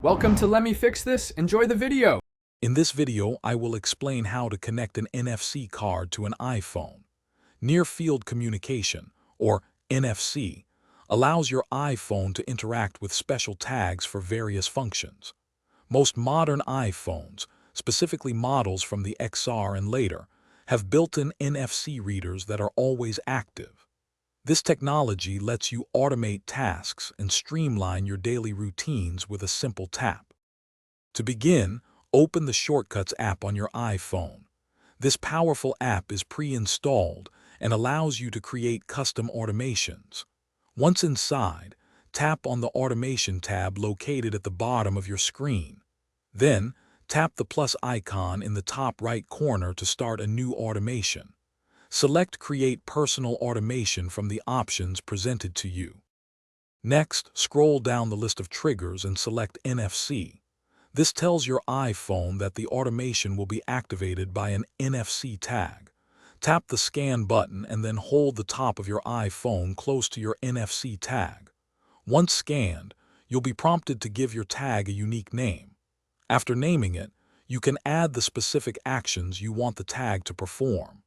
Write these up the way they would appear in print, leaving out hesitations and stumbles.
Welcome to Let Me Fix This. Enjoy the video. In this video, I will explain how to connect an NFC card to an iPhone. Near-Field Communication, or NFC, allows your iPhone to interact with special tags for various functions. Most modern iPhones, specifically models from the XR and later, have built-in NFC readers that are always active. This technology lets you automate tasks and streamline your daily routines with a simple tap. To begin, open the Shortcuts app on your iPhone. This powerful app is pre-installed and allows you to create custom automations. Once inside, tap on the Automation tab located at the bottom of your screen. Then, tap the plus icon in the top right corner to start a new automation. Select Create Personal Automation from the options presented to you. Next, scroll down the list of triggers and select NFC. This tells your iPhone that the automation will be activated by an NFC tag. Tap the Scan button and then hold the top of your iPhone close to your NFC tag. Once scanned, you'll be prompted to give your tag a unique name. After naming it, you can add the specific actions you want the tag to perform.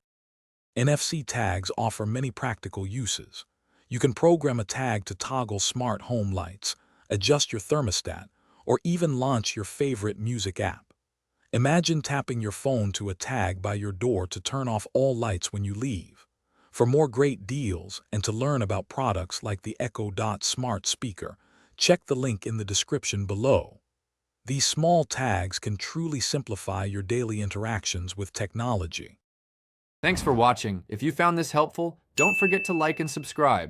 NFC tags offer many practical uses. You can program a tag to toggle smart home lights, adjust your thermostat, or even launch your favorite music app. Imagine tapping your phone to a tag by your door to turn off all lights when you leave. For more great deals and to learn about products like the Echo Dot smart speaker, check the link in the description below. These small tags can truly simplify your daily interactions with technology. Thanks for watching. If you found this helpful, don't forget to like and subscribe.